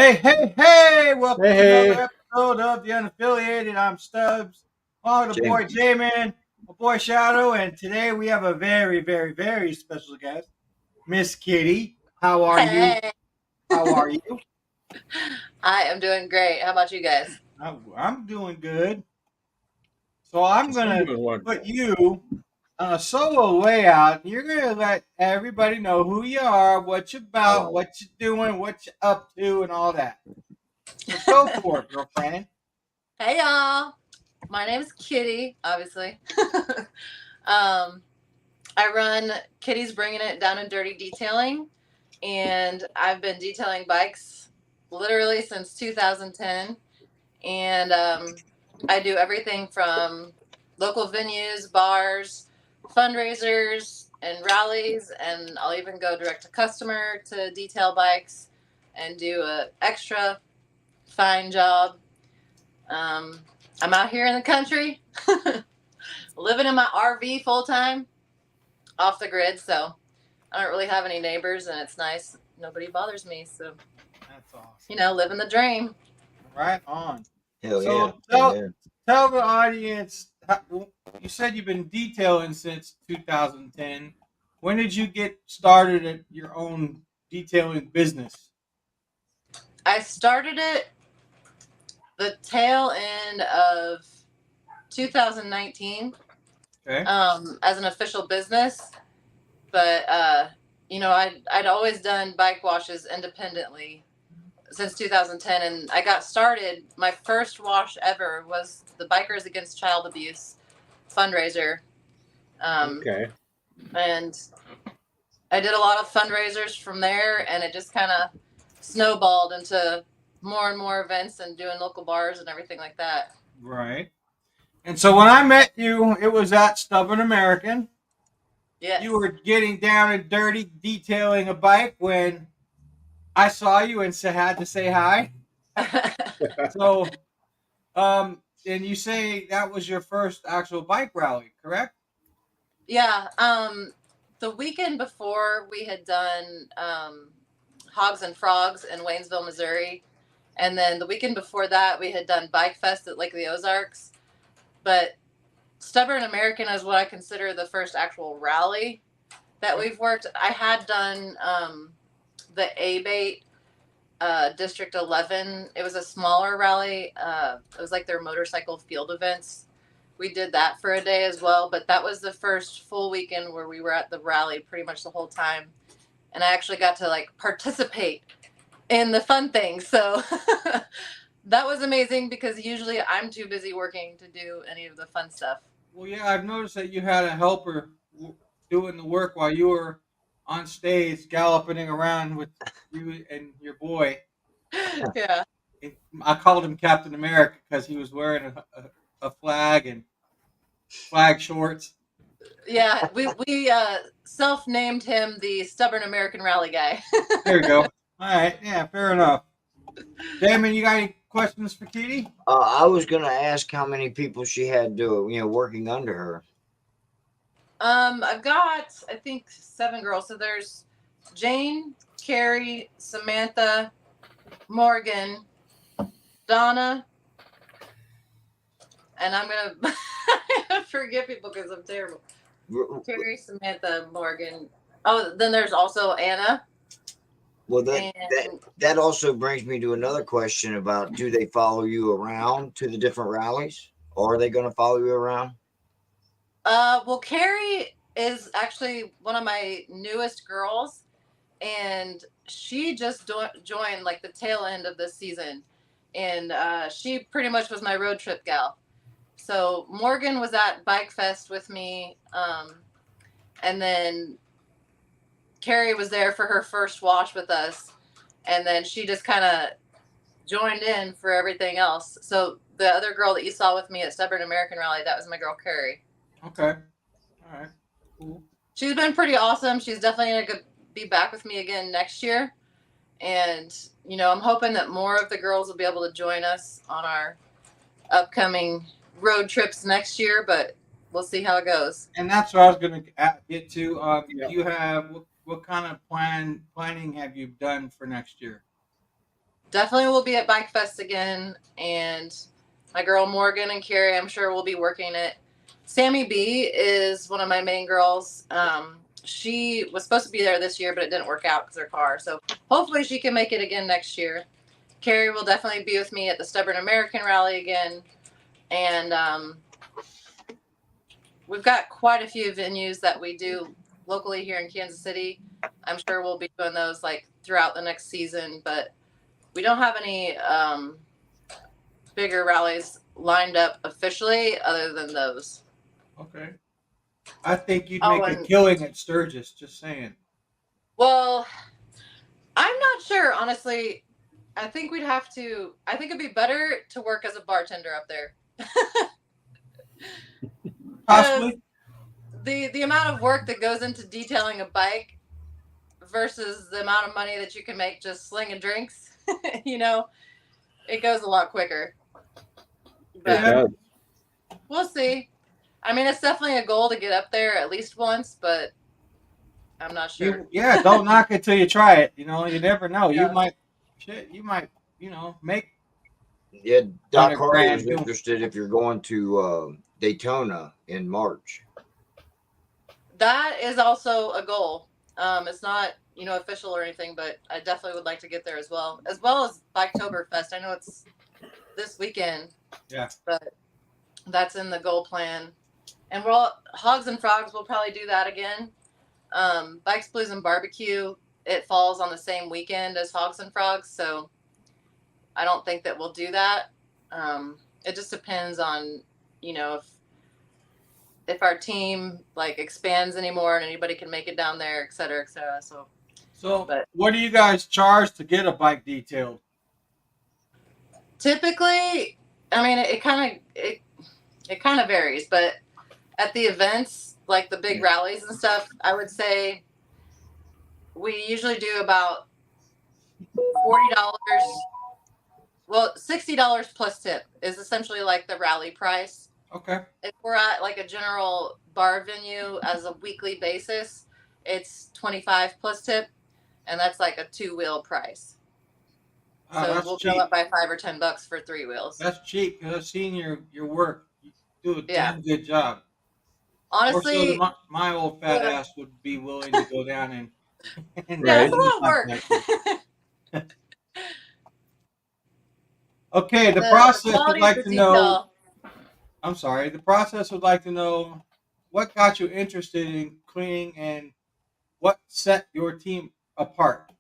Hey, hey, hey! Welcome Hey, to another hey, episode of The Unaffiliated. I'm Stubbs, along with the boy Jamie. J-Man, my boy Shadow, and today we have a very, very, very special guest, Miss Kitty. How are you? Hey, How are you? I am doing great. How about you guys? I'm doing good. So I'm I'm gonna doing put wonderful. you on a solo layout. You're gonna let everybody know who you are, what you're about, Oh, what you're doing, what you're up to, and all that. So go for it, girlfriend. Hey, y'all. My name is Kitty, obviously. um, I run Kitty's Bringing It Down and Dirty Detailing, and I've been detailing bikes literally since 2010. And I do everything from local venues, bars, fundraisers, and rallies, and I'll even go direct to customer to detail bikes and do a extra fine job. Um, I'm out here in the country, living in my RV full time, off the grid, so I don't really have any neighbors, and it's nice. Nobody bothers me, so That's awesome. living the dream. Right on. hell yeah. So tell Amen. tell the audience. You said you've been detailing since 2010. When did you get started at your own detailing business? I started it the tail end of 2019 Okay. as an official business, but I'd always done bike washes independently since 2010, and I got started. My first wash ever was the Bikers Against Child Abuse fundraiser, Okay. and I did a lot of fundraisers from there, and it just kind of snowballed into more and more events and doing local bars and everything like that. Right. And so when I met you, it was at Stubborn American. You Yes. were getting down and dirty detailing a bike when I saw you and had to say hi. So, and you say that was your first actual bike rally, correct? Yeah. The weekend before we had done Hogs and Frogs in Waynesville, Missouri. And then the weekend before that, we had done Bike Fest at Lake of the Ozarks. But Stubborn American is what I consider the first actual rally that we've worked. I had done the A-Bait District 11. It was a smaller rally. It was like their motorcycle field events. We did that for a day as well, but that was the first full weekend where we were at the rally pretty much the whole time. And I actually got to like participate in the fun things. So that was amazing because usually I'm too busy working to do any of the fun stuff. Well, yeah, I've noticed that you had a helper doing the work while you were on stage galloping around with you and your boy. Yeah. I called him Captain America because he was wearing a flag and flag shorts. Yeah, we self-named him the Stubborn American Rally Guy. There you go. All right, yeah, fair enough. Damon, you got any questions for Kitty? I was gonna ask how many people she had working under her. I've got I think 7 girls. So there's Jane, Carrie, Samantha, Morgan, Donna, and I'm gonna forget people because I'm terrible. Carrie, Samantha, Morgan. Oh, then there's also Anna. Well, And that also brings me to another question about: do they follow you around to the different rallies, or are they going to follow you around? well, Carrie is actually one of my newest girls, and she just joined like the tail end of this season, and she pretty much was my road trip gal. So Morgan was at Bike Fest with me, and then Carrie was there for her first wash with us, and then she just kind of joined in for everything else. So the other girl that you saw with me at Stubborn American Rally, that was my girl Carrie. Okay. All right. Cool. She's been pretty awesome. She's definitely gonna be back with me again next year, and I'm hoping that more of the girls will be able to join us on our upcoming road trips next year. But we'll see how it goes. And that's what I was going to get to. Yeah. Do you have what kind of planning have you done for next year? definitely will be at Bike Fest again. And my girl Morgan and Carrie, I'm sure will be working it. Sammy B is one of my main girls. She was supposed to be there this year, but it didn't work out because of her car. So hopefully she can make it again next year. Carrie will definitely be with me at the Stubborn American Rally again. And we've got quite a few venues that we do locally here in Kansas City. I'm sure we'll be doing those like throughout the next season, but we don't have any bigger rallies lined up officially other than those. Okay. I think you'd Oh, make a and- killing at Sturgis, just saying. Well, I'm not sure, honestly. I think it'd be better to work as a bartender up there. Possibly. The amount of work that goes into detailing a bike versus the amount of money that you can make just slinging drinks, it goes a lot quicker. But It does. we'll see. I mean, it's definitely a goal to get up there at least once, but I'm not sure. Don't knock it till you try it. You never know. Yeah. You might, make. Yeah, Doc 100 Harley grand, was too. interested if you're going to Daytona in March. That is also a goal. It's not, official or anything, but I definitely would like to get there as well as Biketoberfest. I know it's this weekend. Yeah. But that's in the goal plan. And Hogs and Frogs will probably do that again. Bikes, Blues, and Barbecue, it falls on the same weekend as Hogs and Frogs, so I don't think that we'll do that. It just depends on, if our team like expands anymore and anybody can make it down there, et cetera, et cetera. So, But- what do you guys charge to get a bike detailed? Typically, I mean, it kind of varies, but at the events, like the big rallies and stuff, I would say we usually do about $40. Well, $60 plus tip is essentially like the rally price. Okay. If we're at like a general bar venue as a weekly basis, it's $25 plus tip, and that's like a 2-wheel price. So That's we'll cheap. go up by $5 or $10 for 3 wheels. That's cheap because I've seen your work. You do a Yeah. damn good job. Honestly, More so than my old fat yeah. ass would be willing to go down and. yeah, it's a Right. lot of work. Okay, the The process would quality like of to the know. detail. I'm sorry. The process would like to know what got you interested in cleaning and what set your team apart.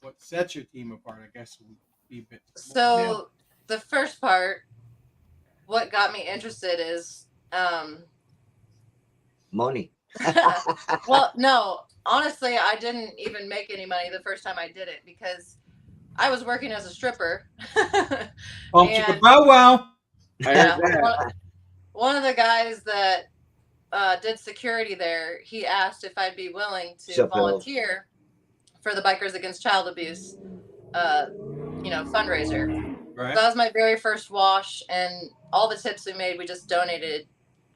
What sets your team apart? I guess would be a bit. So the first part, what got me interested is, Money. well, no, honestly, I didn't even make any money the first time I did it because I was working as a stripper. Pump and- chicka bow wow. I Yeah, heard that. one of the guys that did security there, he asked if I'd be willing to Except volunteer for the Bikers Against Child Abuse, fundraiser. Right. That was my very first wash, and all the tips we made, we just donated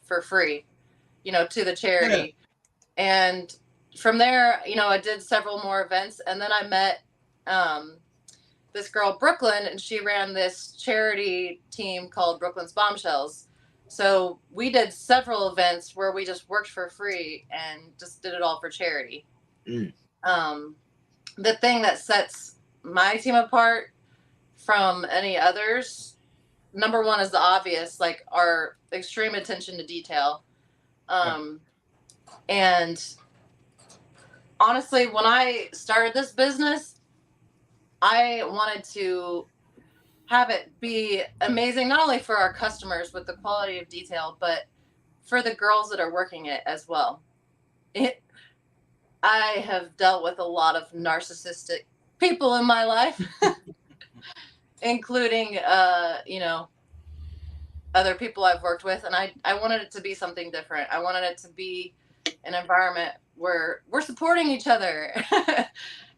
for free, to the charity. And from there, I did several more events, and then I met this girl, Brooklyn, and she ran this charity team called Brooklyn's Bombshells. So we did several events where we just worked for free and just did it all for charity. Mm. The thing that sets my team apart from any others, number one is the obvious, like our extreme attention to detail. And honestly, when I started this business, I wanted to have it be amazing, not only for our customers with the quality of detail, but for the girls that are working it as well. I have dealt with a lot of narcissistic people in my life, including, other people I've worked with. And I wanted it to be something different. I wanted it to be an environment where we're supporting each other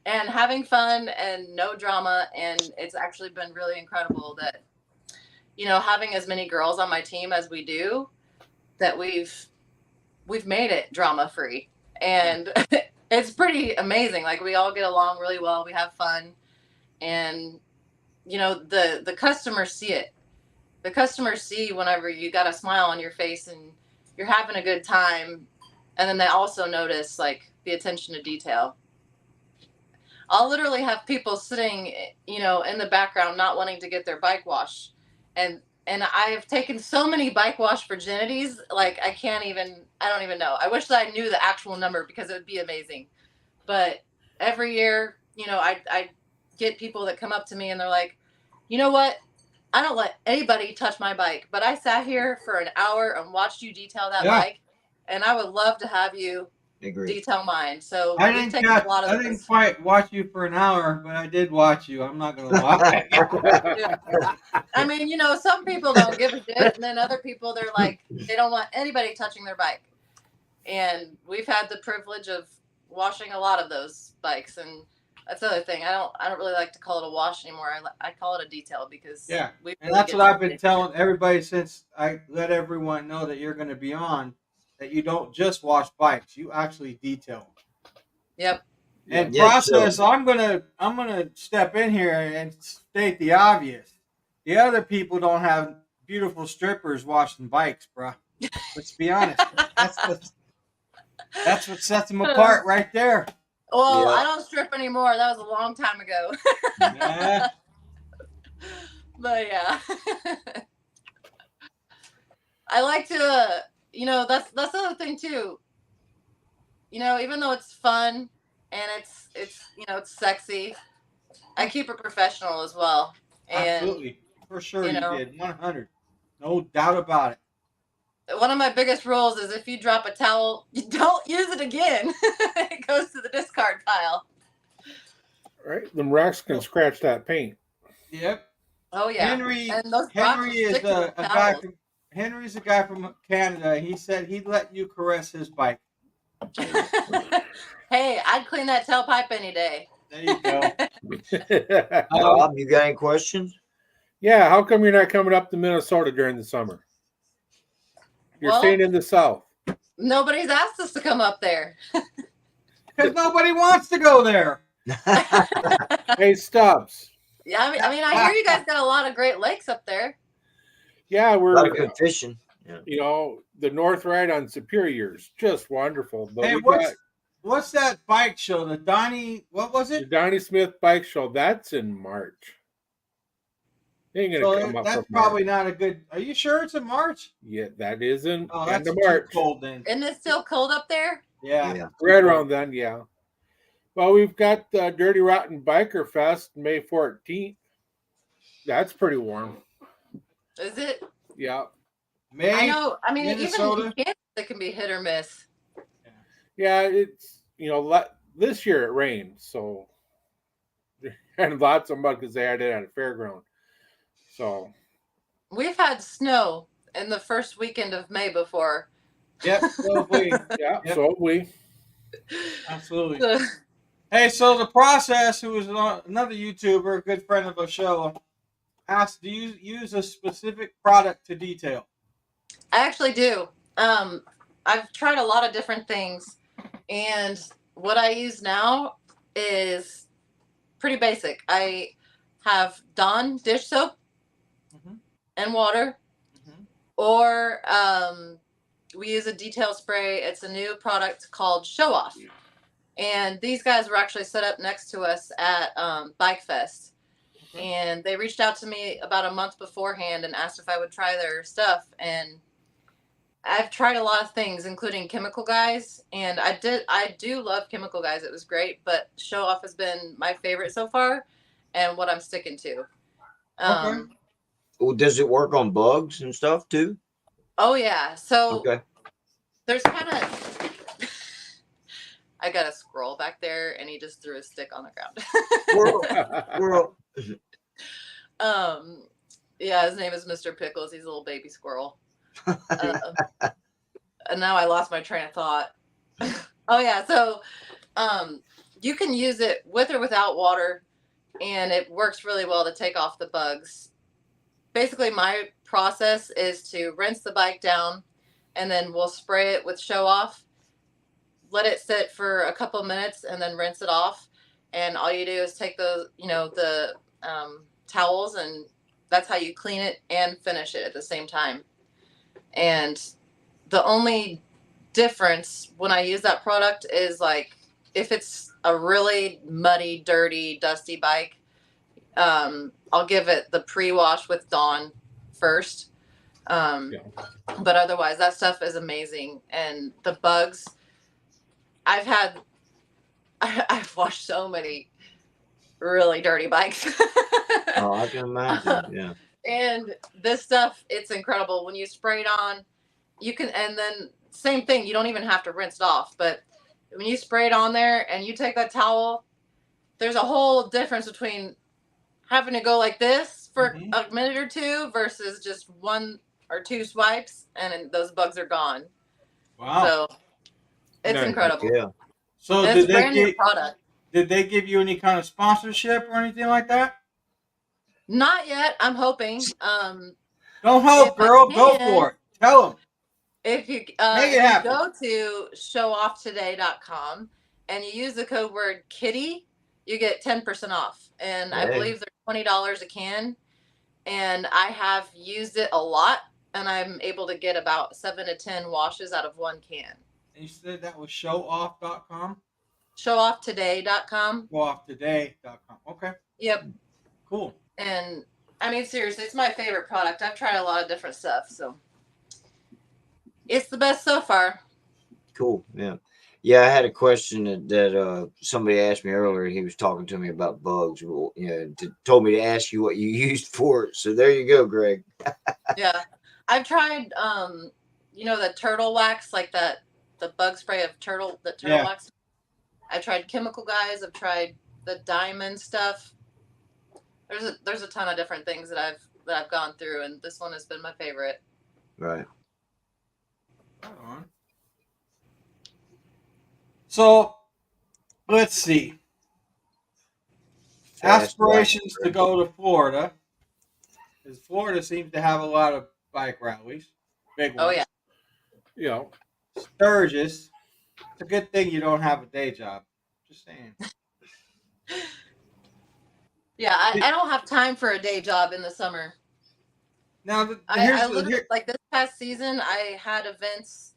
and having fun and no drama. And it's actually been really incredible that, having as many girls on my team as we do, that we've made it drama free. And it's pretty amazing. Like, we all get along really well. We have fun. and the customers see it. The customers see whenever you got a smile on your face and you're having a good time, and then they also notice like the attention to detail. I'll literally have people sitting, in the background not wanting to get their bike washed, and I have taken so many bike wash virginities, like I don't even know. I wish that I knew the actual number because it would be amazing. But every year, I get people that come up to me and they're like, you know what? I don't let anybody touch my bike, but I sat here for an hour and watched you detail that bike, and I would love to have you detail mine. So I we've didn't taken a lot of didn't quite watch you for an hour, but I did watch you. I'm not gonna lie. Yeah. I mean, some people don't give a shit, and then other people, they're like, they don't want anybody touching their bike. And we've had the privilege of washing a lot of those bikes, and that's the other thing. I don't really like to call it a wash anymore. I call it a detail because Yeah, we and really that's what I've been telling everybody since I let everyone know that you're going to be on. That you don't just wash bikes; you actually detail them. Yep. And Yeah, process. I'm gonna step in here and state the obvious. The other people don't have beautiful strippers washing bikes, bro. Let's be honest. That's what sets them apart right there. Well, Yeah. I don't strip anymore. That was a long time ago. Yeah. But yeah. I like to, that's the other thing too. Even though it's fun and it's it's sexy, I keep it professional as well. And Absolutely. For sure you know, did. 100. No doubt about it. one of my biggest rules is if you drop a towel, you don't use it again. It goes to the discard pile. Right? Them rocks can scratch that paint. Yep. Oh yeah. Henry And those rocks Henry will is stick to those a guy towels. from Henry's a guy from Canada. He said he'd let you caress his bike. Hey, I'd clean that tailpipe any day. There you go. Bob, you got any questions? Yeah, how come you're not coming up to Minnesota during the summer? You're staying in the South. Nobody's asked us to come up there. Because nobody wants to go there. Hey, Stubbs. Yeah, I mean, I hear you guys got a lot of Great Lakes up there. Yeah, we're A lot of good fishing. Yeah. The North Ride on Superior's just wonderful. But Hey, what's that bike show? The Donnie, what was the it? Donnie Smith Bike Show. That's in March. Ain't gonna come up. That's probably not a good. Are you sure it's in March? Yeah, that is in Oh, end that's of March. too cold then. Isn't it still cold up there? Yeah. Right around then, yeah. Well, we've got the Dirty Rotten Biker Fest May 14th. That's pretty warm. Is it? Yeah. May. I know. I mean, Minnesota. even in Kansas, it can be hit or miss. Yeah, it's this year it rained, so and lots of mud because they had it at a fairground. So we've had snow in the first weekend of May before. Yep. So have we. Yeah. Yep. So have we. Absolutely. Hey, so the process, who is another YouTuber, a good friend of the show, asked, do you use a specific product to detail? I actually do. I've tried a lot of different things, and what I use now is pretty basic. I have Dawn dish soap and water, or we use a detail spray. It's a new product called Show Off. And these guys were actually set up next to us at Bike Fest. And they reached out to me about a month beforehand and asked if I would try their stuff. And I've tried a lot of things, including Chemical Guys. And I do love Chemical Guys. It was great. But Show Off has been my favorite so far and what I'm sticking to. Well, does it work on bugs and stuff too? Oh, yeah. So there's kind of... I got a squirrel back there, and he just threw a stick on the ground. Squirrel. Yeah, his name is Mr. Pickles. He's a little baby squirrel. And now I lost my train of thought. Oh yeah, so you can use it with or without water, and it works really well to take off the bugs. Basically, my process is to rinse the bike down, and then we'll spray it with Show Off. Let it sit for a couple minutes and then rinse it off. and all you do is take the towels, and that's how you clean it and finish it at the same time. And the only difference when I use that product is like if it's a really muddy, dirty, dusty bike, I'll give it the pre-wash with Dawn first. But otherwise, that stuff is amazing. And the bugs, I've washed so many really dirty bikes. Oh, I can imagine. Yeah. And this stuff, it's incredible. When you spray it on, you can, and then same thing, you don't even have to rinse it off. But when you spray it on there and you take that towel, there's a whole difference between having to go like this for a minute or two versus just 1 or 2 swipes, and those bugs are gone. Wow. So it's incredible. Yeah. So And it's a brand new product. Did they give you any kind of sponsorship or anything like that? Not yet. I'm hoping. Don't hope, girl. Go for it. Tell them. If you, Make it happen. go to showoftoday.com and you use the code word kitty, you get 10% off. And I believe they're $20 a can. And I have used it a lot, and I'm able to get about 7 to 10 washes out of 1 can. And you said that was showoff.com? Showoftoday.com. Showoftoday.com. Okay. Yep. Cool. And I mean, seriously, it's my favorite product. I've tried a lot of different stuff, so it's the best so far. Cool. Yeah. Yeah, I had a question that somebody asked me earlier. He was talking to me about bugs. Well, told me to ask you what you used for it. So there you go, Greg. Yeah, I've tried, the turtle wax, like that, the bug spray of turtle wax. I've tried Chemical Guys. I've tried the diamond stuff. There's a ton of different things that I've gone through, and this one has been my favorite. Right. Right on. So, let's see. Aspirations to go to Florida, because Florida seems to have a lot of bike rallies, big ones. Oh yeah. Yeah. Sturgis. It's a good thing you don't have a day job. Just saying. Yeah, I don't have time for a day job in the summer. Now, I literally, like this past season, I had events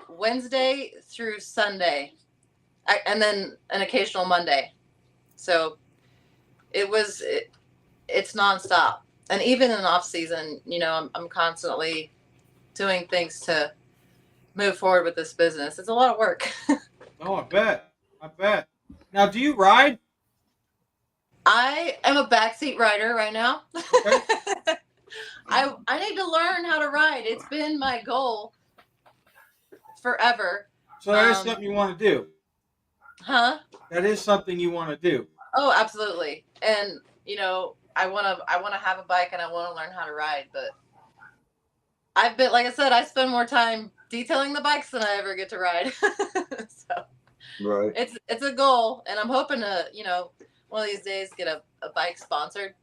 Wednesday through Sunday, and then an occasional Monday. So it's nonstop. And even in off season, I'm constantly doing things to move forward with this business. It's a lot of work. Oh, I bet. Now, do you ride? I am a backseat rider right now. Okay. I need to learn how to ride. It's been my goal forever. So that is something you want to do. Huh? That is something you want to do. Oh, absolutely. And I want to have a bike, and I want to learn how to ride, but I've been, like I said, I spend more time detailing the bikes than I ever get to ride. So Right. it's a goal, and I'm hoping to, one of these days get a bike sponsored.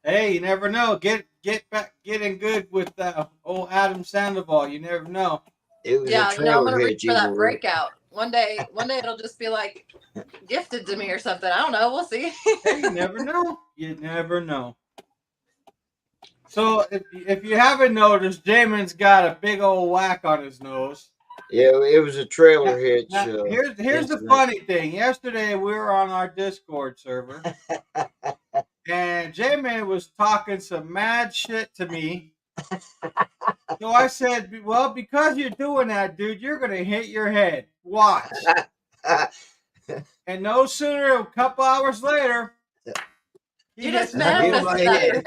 Hey, you never know. Get in good with old Adam Sandoval. You never know. It was Yeah, a trailer I'm gonna hit reach for you that were- breakout. One day it'll just be like gifted to me or something. I don't know. We'll see. Hey, you never know. You never know. So if you haven't noticed, Jamin's got a big old whack on his nose. Yeah, it was a trailer hitch. Now, here's the incident. funny thing. Yesterday we were on our Discord server, and J-Man was talking some mad shit to me. So I said, well, because you're doing that, dude, you're going to hit your head. Watch. And no sooner, a couple hours later, You just hit my manifested that head.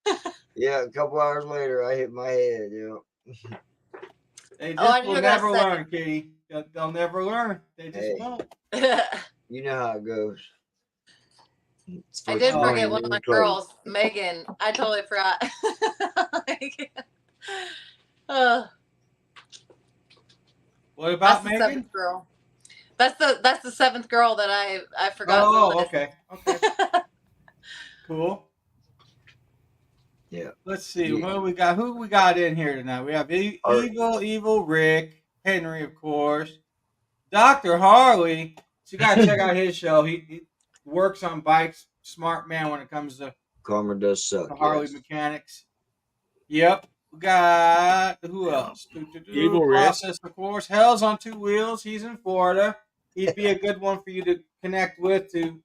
for him. Yeah, a couple hours later, I hit my head. Yeah. They Oh, I just knew will that never second. learn, Kitty. They'll never learn. They just Hey. won't. You know how it goes. I did Oh, forget one of my girls, Megan. I totally forgot. What about That's the Megan? seventh girl. That's the seventh girl that I forgot. Oh, to list. okay. Cool. Yeah. Let's see. Yeah. What do we got? Who we got in here tonight? We have Evil Rick, Henry, of course. Dr. Harley. So you gotta check out his show. He works on bikes. Smart man when it comes to Karma does suck. Harley Yes. mechanics. Yep. We got who else? Evil Rick. Process, of course. Hell's on Two Wheels. He's in Florida. He'd be a good one for you to connect with to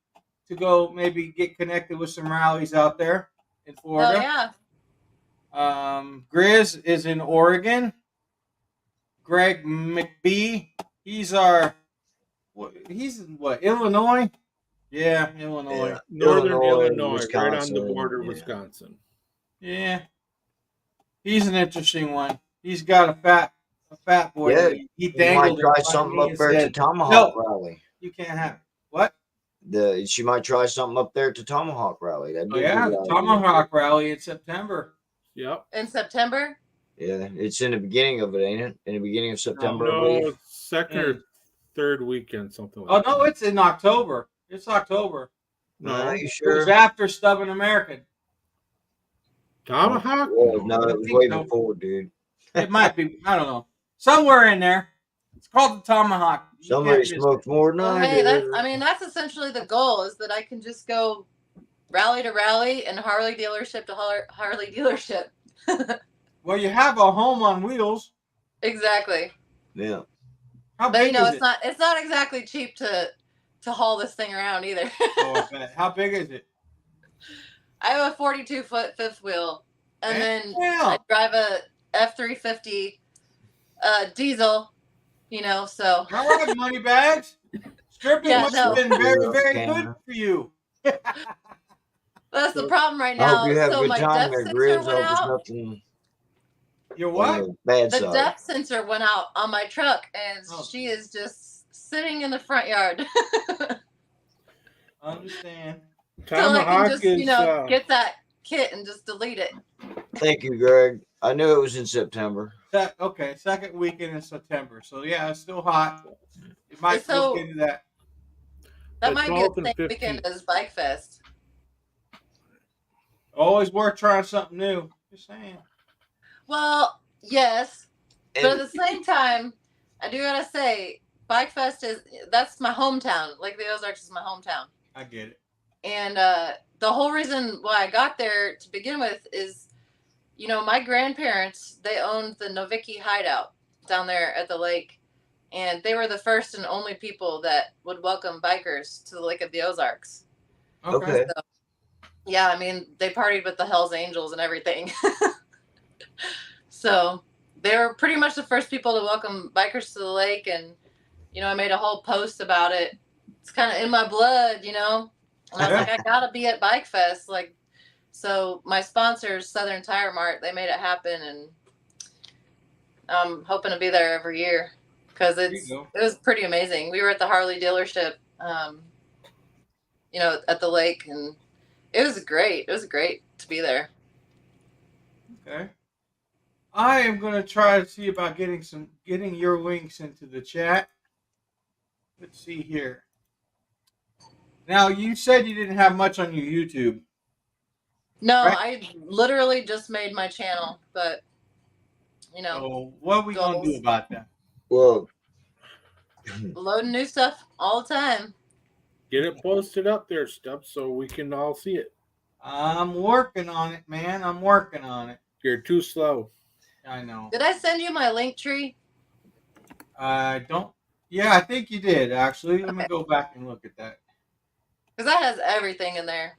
go maybe get connected with some rallies out there in Oh Florida. yeah. Grizz is in Oregon. Greg McBee. He's in what? Illinois? Yeah, Illinois. Yeah. Northern Illinois, right on the Wisconsin, border of yeah. Wisconsin. Yeah. He's an interesting one. He's got a fat boy. Yeah, That he You might dangled in try front of something me up and there at the said, Tomahawk "No, Rally. you can't have it." What? She might try something up there at the Tomahawk Rally. That'd Oh be a yeah, good the idea. Tomahawk Rally in September. Yep. In September. Yeah, it's in the beginning of it, ain't it? In the beginning of September, I No, believe. it's second or third weekend, something Oh like that. no, it's in October. It's October. No, You It sure? was after Stubborn American. Tomahawk? Well, no, I it was think way so. before, dude. It might be. I don't know. Somewhere in there. It's called the Tomahawk. You Somebody can't miss smoked it. more than Well, I hey, did. that's essentially the goal, is that I can just go rally to rally and Harley dealership to Harley dealership. Well, you have a home on wheels. Exactly. Yeah. How But big is it's it? not exactly cheap to haul this thing around either. Oh, I bet. How big is it? I have a 42-foot fifth wheel, and then Damn. I drive a F350 diesel. So All right, money bags. Stripping Yeah, must no. have been very, Yeah, very Canada. good for you. that's the problem right I hope now. you have a So good my time depth there, sensor Grizz. I went hope it's out. nothing Your on what? the bad The side. depth sensor went out on my truck, and Oh. she is just sitting in the front yard. Understand. So I can Tomahawk just, is get that kit and just delete it. Thank you, Greg. I knew it was in September. Okay, second weekend in September. So yeah, it's still hot. It might So- look into that. That The might be 12th the and same weekend 15th. as Bike Fest. Always worth trying something new. Just saying. Well, yes, but at And the same time, I do gotta say, Bike Fest that's my hometown. Lake of the Ozarks is my hometown. I get it. And the whole reason why I got there to begin with is, my grandparents, they owned the Novicki Hideout down there at the lake. And they were the first and only people that would welcome bikers to the Lake of the Ozarks. okay. So, yeah, I mean, they partied with the Hells Angels and everything. So they were pretty much the first people to welcome bikers to the lake. And, I made a whole post about it. It's kind of in my blood, And I was like, I got to be at Bike Fest. So my sponsors, Southern Tire Mart, they made it happen. And I'm hoping to be there every year. Because it was pretty amazing. We were at the Harley dealership, at the lake, and it was great. It was great to be there. Okay. I am gonna try to see about getting your links into the chat. Let's see here. Now you said you didn't have much on your YouTube. No, Right. I literally just made my channel, but So what are we gonna do about that? Well, loading new stuff all the time. get it posted up there, Stubbs, so we can all see it. I'm working on it, man. I'm working on it. You're too slow. I know. Did I send you my link tree? I don't. Yeah, I think you did actually. Let me go back and look at that. Because that has everything in there.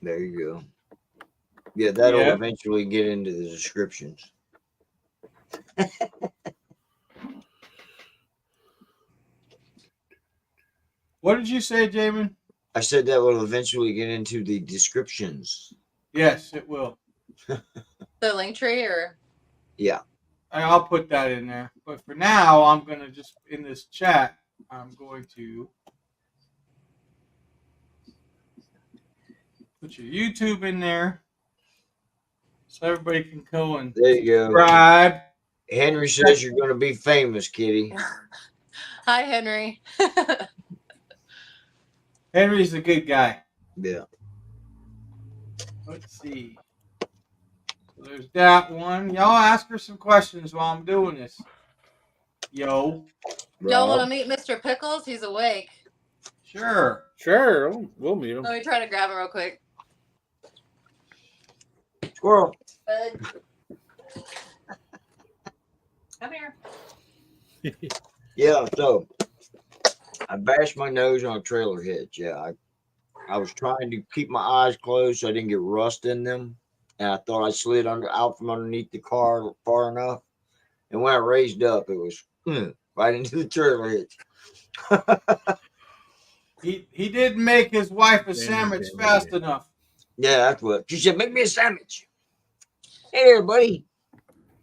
there you go. Yeah, that'll Yeah. eventually get into the descriptions. What did you say, Jamin? I said that will eventually get into the descriptions. Yes, it will. The link tree, or Yeah. I'll put that in there. But for now, I'm gonna just in this chat. I'm going to put your YouTube in there, so everybody can go and There you go. subscribe. Henry says you're going to be famous, Kitty. hi Henry. Henry's a good guy. Yeah. Let's see. So there's that one. Y'all ask her some questions while I'm doing this. Yo. Y'all want to Rob, meet Mr. Pickles? He's awake. Sure. Sure, we'll meet him. Let me try to grab him real quick. squirrel. Bud. Come here. Yeah, so I bashed my nose on a trailer hitch. Yeah, I was trying to keep my eyes closed so I didn't get rust in them, and I thought I slid out from underneath the car far enough. And when I raised up, it was right into the trailer hitch. He didn't make his wife a Damn it, sandwich damn it, fast damn it. enough. Yeah, that's what she said. Make me a sandwich. Hey there, buddy.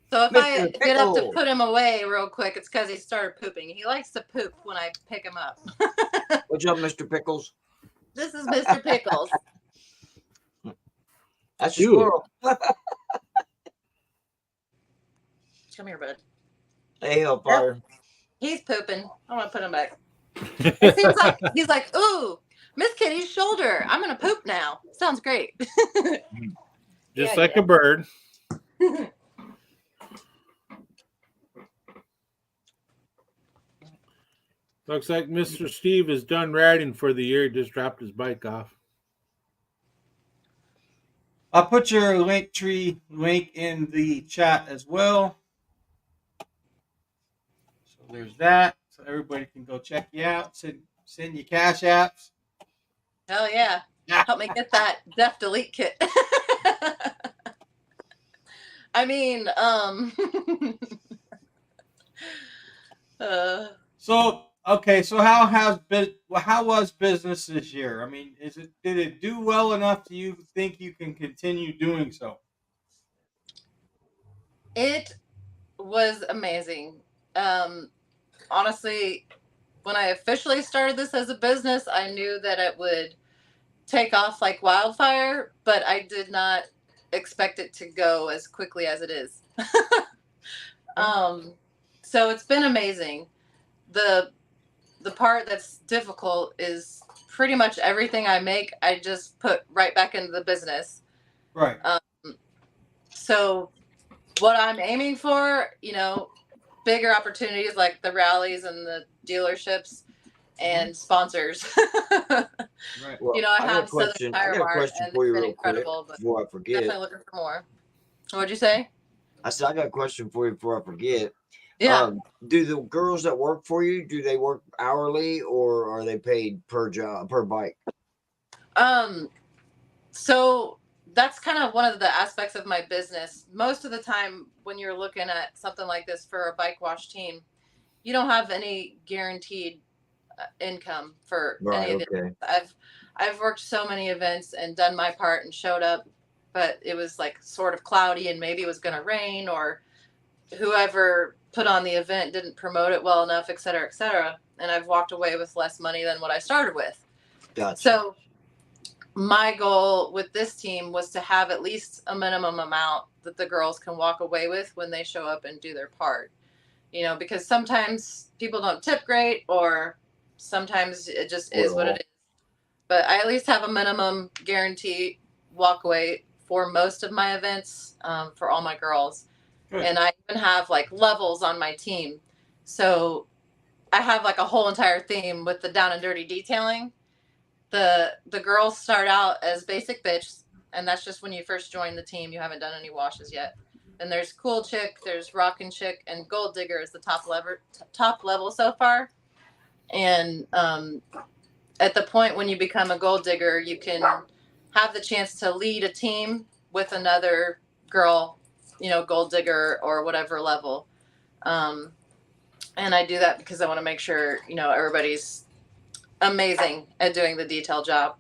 So if I Mr. get up to Pickle. put him away real quick, it's because he started pooping. He likes to poop when I pick him up. What's up, Mr. Pickles? This is Mr. Pickles. That's a Ew. squirrel. Come here, bud. Hey, Hellfire. He's pooping. I'm gonna put him back. It seems like he's like, ooh, Miss Kitty's shoulder. I'm gonna poop now. Sounds great. Just Yeah, like a bird. Looks like Mr. Steve is done riding for the year. He just dropped his bike off. I'll put your Linktree link in the chat as well. So there's that. So everybody can go check you out. Send you cash apps. Hell yeah. Help me get that Def Delete kit. I mean, So okay, so how was business this year? I mean, did it do well enough? Do you think you can continue doing so? it was amazing. Honestly, when I officially started this as a business, I knew that it would take off like wildfire, but I did not expect it to go as quickly as it is. So it's been amazing. The part that's difficult is pretty much everything I make, I just put right back into the business. Right. So what I'm aiming for, bigger opportunities like the rallies and the dealerships and sponsors. Right. Well, I got a have Southern question. Tire I got a Mart, question and for you it's been real quick incredible, but before I forget. definitely looking for more. What'd you say? I said I got a question for you before I forget. Yeah. Do the girls that work for you, do they work hourly or are they paid per job, per bike? So that's kind of one of the aspects of my business. Most of the time when you're looking at something like this for a bike wash team, you don't have any guaranteed income for Right, any of it. okay. I've worked so many events and done my part and showed up, but it was like sort of cloudy and maybe it was going to rain, or whoever put on the event didn't promote it well enough, et cetera, and I've walked away with less money than what I started with. Gotcha. So my goal with this team was to have at least a minimum amount that the girls can walk away with when they show up and do their part. Because sometimes people don't tip great, or sometimes it just is what it is. But I at least have a minimum guarantee walk away for most of my events, for all my girls. Good. And I even have like levels on my team. So I have like a whole entire theme with the down and dirty detailing. The girls start out as basic bitch, and that's just when you first join the team. You haven't done any washes yet. Then there's cool chick, there's rockin' chick, and gold digger is the top level so far. And at the point when you become a gold digger, you can have the chance to lead a team with another girl, gold digger or whatever level. And I do that because I want to make sure, everybody's amazing at doing the detail job.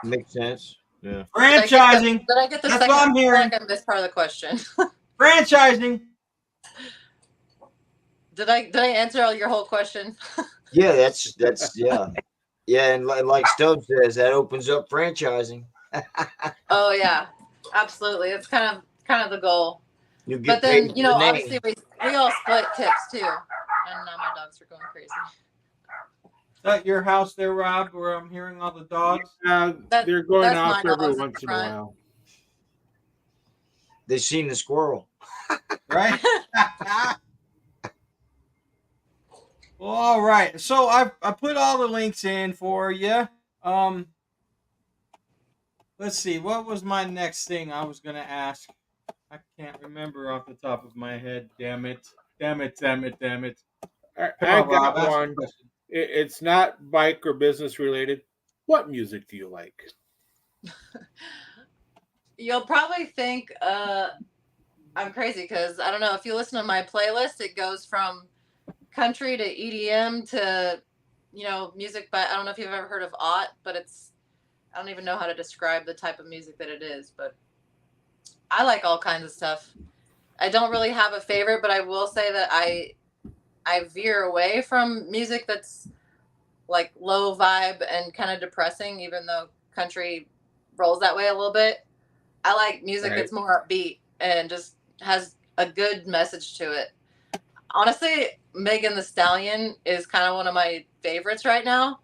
Makes sense. Yeah. Franchising. Did I get the That's second? what I'm hearing. I feel like I missed part of the question. Franchising. Did I answer all your whole question? Yeah, that's yeah. Yeah, and like Stubb says, that opens up franchising. Oh yeah, absolutely. It's kind of the goal. You get But then, paid for the name. obviously we all split tips too. And now my dogs are going crazy. Is that your house there, Rob, where I'm hearing all the dogs? They're going that's off my every dogs in once in a front. while. They seen the squirrel. Right? Well, all right. So I put all the links in for you. Let's see. What was my next thing I was gonna ask? I can't remember off the top of my head. Damn it! Damn it! Damn it! Damn it! Come I on, got Rob. Ask the one. question. It's not bike or business related. What music do you like? You'll probably think I'm crazy because I don't know if you listen to my playlist, it goes from country to EDM to music. But I don't know if you've ever heard of Ott, but I don't even know how to describe the type of music that it is. But I like all kinds of stuff. I don't really have a favorite, but I will say that I veer away from music that's like low vibe and kind of depressing, even though country rolls that way a little bit. I like music Right. that's more upbeat and just has a good message to it. Honestly, Megan the Stallion is kind of one of my favorites right now.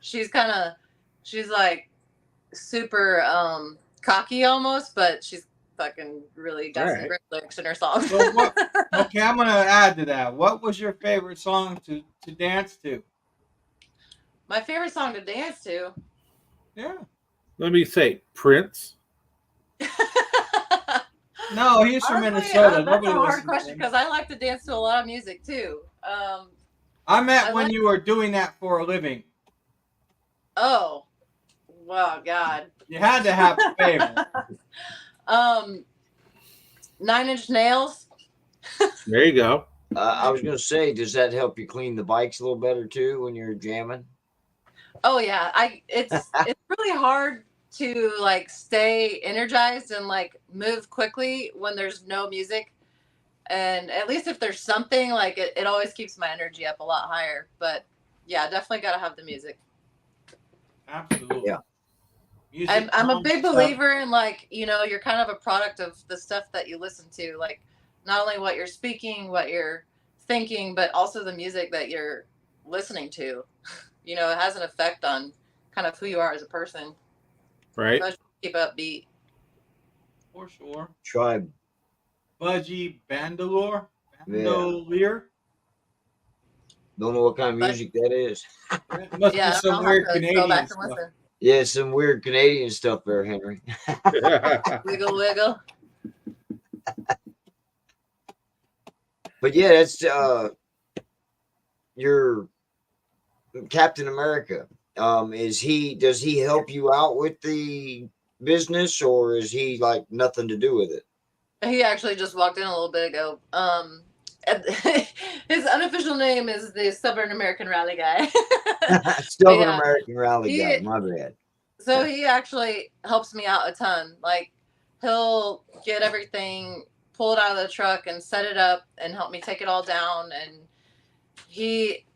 she's she's like super cocky almost, but she's fucking really All got some right. great lyrics in her songs. So what? Okay, I'm gonna add to that. What was your favorite song to dance to? My favorite song to dance to. Yeah. Let me say Prince. No, he's from Honestly, Minnesota. that's a Nobody hard listens to question him. because I like to dance to a lot of music too. I meant I when like- you were doing that for a living. Oh, wow, God. You had to have a favorite. 9 Inch Nails. There you go. I was gonna say, does that help you clean the bikes a little better too when you're jamming? Oh yeah, it's really hard to like stay energized and like move quickly when there's no music. And at least if there's something, like it always keeps my energy up a lot higher. But yeah, definitely gotta have the music. Absolutely. Yeah. Music I'm a big nonstop. believer in like, you're kind of a product of the stuff that you listen to. Like not only what you're speaking, what you're thinking, but also the music that you're listening to. It has an effect on kind of who you are as a person. Right. Especially keep upbeat. For sure. Tribe. Budgie Bandolier. Yeah. Bandolier. Don't know what kind of music that is. It must Yeah, be I some don't know, weird I'll have to go Canadian back and stuff. listen. Yeah, some weird Canadian stuff there, Henry. Wiggle, wiggle. But yeah, that's your Captain America. Does he help you out with the business, or is he like nothing to do with it? He actually just walked in a little bit ago. His unofficial name is the Stubborn American Rally Guy. Stubborn Yeah. American Rally He- guy. My bad. So he actually helps me out a ton. Like he'll get everything, pull it out of the truck and set it up and help me take it all down. And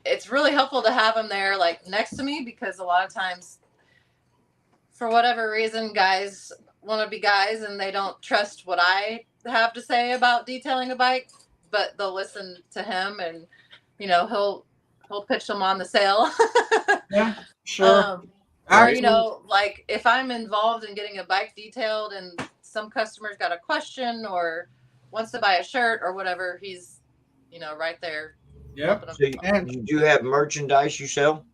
it's really helpful to have him there like next to me because a lot of times for whatever reason, guys want to be guys and they don't trust what I have to say about detailing a bike, but they'll listen to him and he'll pitch them on the sale. Yeah, sure. Or, Absolutely. like if I'm involved in getting a bike detailed and some customer's got a question or wants to buy a shirt or whatever, he's, right there. Yep. helping them. So you do have merchandise you sell?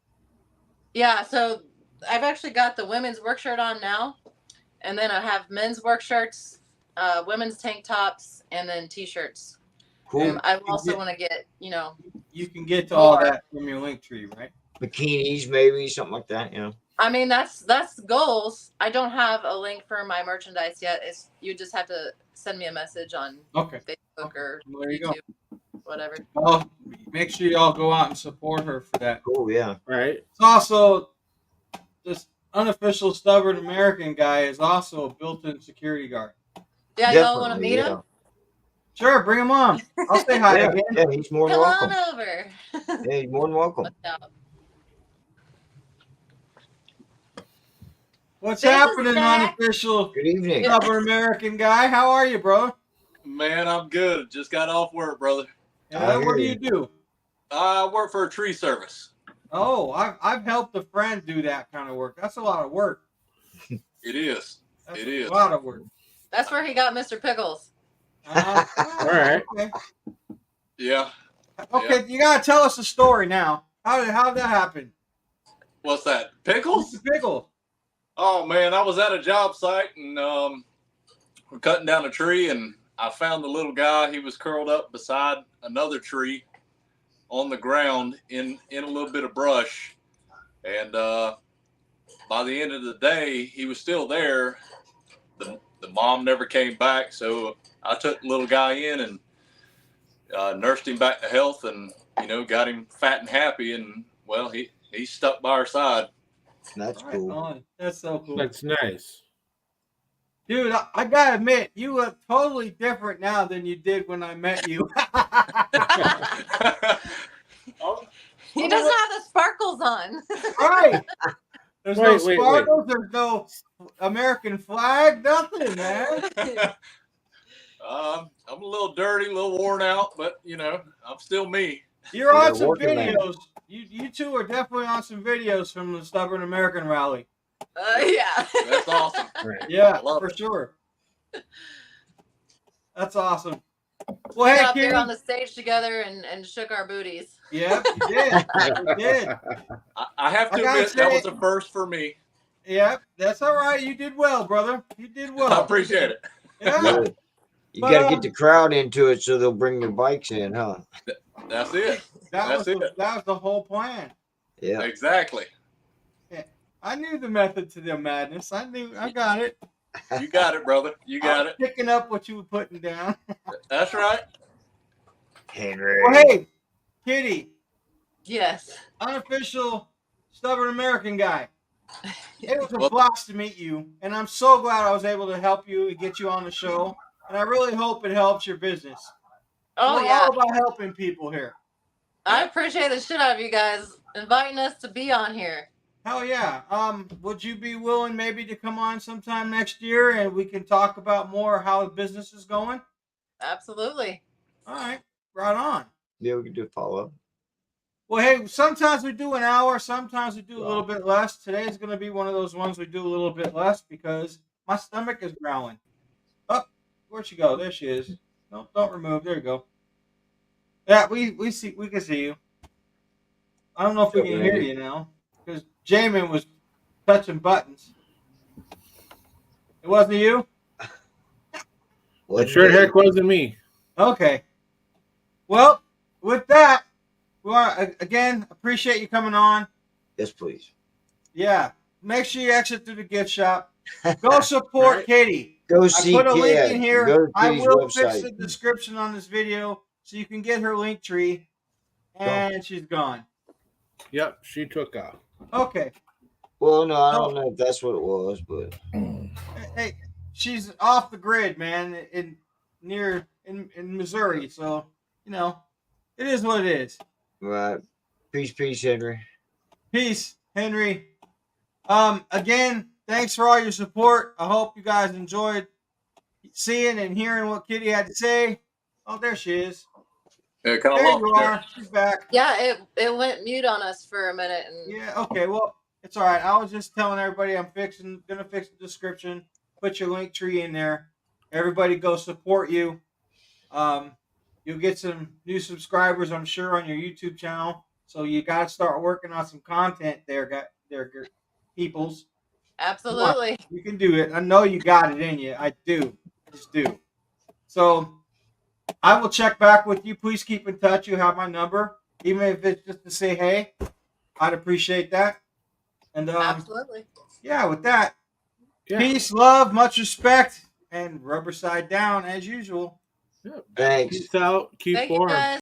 Yeah, so I've actually got the women's work shirt on now, and then I have men's work shirts, women's tank tops, and then t-shirts. Cool. And I also want to get, you can get to all More. that from your link tree, right? Bikinis, maybe something like that. I mean, that's goals. I don't have a link for my merchandise yet. You just have to send me a message on Okay. Facebook or Well, there you YouTube, whatever. Well, make sure you all go out and support her for that. Cool. Yeah. Right. It's also this unofficial Stubborn American guy is also a built-in security guard. Yeah, y'all want to meet yeah. him? Sure, bring him on. I'll say hi Yeah, again. yeah, he's more than Come welcome. on over. Yeah, he's more than welcome. What's This is happening, Zach. unofficial Good evening. Stubborn American guy? How are you, bro? Man, I'm good. Just got off work, brother. I What do hear you do? I work for a tree service. Oh, I've helped a friend do that kind of work. That's a lot of work. It is. That's It a is. lot of work. That's where he got Mr. Pickles. All right. Okay. Yeah. Okay, you gotta tell us the story now. How did that happen? What's that? Pickles? What's the pickle? Oh man, I was at a job site and we're cutting down a tree, and I found the little guy. He was curled up beside another tree on the ground in a little bit of brush, and by the end of the day, he was still there. The mom never came back, so I took the little guy in and nursed him back to health, and got him fat and happy, and well, he's stuck by our side. That's Right cool. on. That's so cool. That's nice. Dude, I gotta admit, you look totally different now than you did when I met you. He doesn't have the sparkles on. Right. There's no Wait. sparkles, there's no American flag, nothing, man. I'm a little dirty, a little worn out, but I'm still me. You're Yeah, on some working man. videos. You two are definitely on some videos from the Stubborn American Rally. Yeah. That's awesome. Right. Yeah, I love for it. sure. That's awesome. Well, We hey, got up Kitty. there on the stage together and shook our booties. Yeah, you did. You did. I have to I gotta admit that say- was a first for me. Yeah, that's all right. You did well, brother. You did I well. appreciate it. Yeah. Yeah. You But, got to get the crowd into it so they'll bring their bikes in, huh? That's it. That was That's that was the whole plan. Yeah. Exactly. I knew the method to their madness. I got it. You got it, brother. You got it. Picking up what you were putting down. That's right. Henry. Well, hey, Kitty, Yes. unofficial Stubborn American guy. It was a Well- blast to meet you, and I'm so glad I was able to help you and get you on the show. And I really hope it helps your business. Oh, We're yeah. all about helping people here. I appreciate the shit out of you guys inviting us to be on here. Hell yeah. Would you be willing maybe to come on sometime next year and we can talk about more how the business is going? Absolutely. All right, right on. Yeah, we can do a follow up. Well, hey, sometimes we do an hour, sometimes we do a little bit less. Today's going to be one of those ones we do a little bit less because my stomach is growling. Oh, where'd she go? There she is. No, don't remove. There you go. Yeah, we can see you. I don't know if we can hear you now because Jamin was touching buttons. It wasn't you? It sure heck wasn't me. Okay. Well, with that, we want to, again, appreciate you coming on. Yes, please. Yeah. Make sure you exit through the gift shop. Go support Right. Katie. Go I see put a link Kat. in here. Go to I Katie's will fix website. the description on this video so you can get her link tree. And she's gone. Yep, she took off. Okay. Well, no, I don't know if that's what it was, but Hey, she's off the grid, man, in Missouri. So, it is what it is. right. Peace, Henry. Peace, Henry. Again, thanks for all your support. I hope you guys enjoyed seeing and hearing what Kitty had to say. Oh, there she is. Yeah, kind of There lost you there. are. She's back. Yeah, it went mute on us for a minute. And Yeah, okay. Well, it's all right. I was just telling everybody I'm gonna fix the description. Put your link tree in there. Everybody go support you. You'll get some new subscribers, I'm sure, on your YouTube channel. So you got to start working on some content there, peoples. absolutely. You can do it. I know you got it in you. I do. Just do. So I will check back with you. Please keep in touch. You have my number. Even if it's just to say hey, I'd appreciate that. And Absolutely. yeah, with that, Yeah. peace, love, much respect, and rubber side down as usual. Yep. Thanks. Peace out. Keep Thank you warm. guys.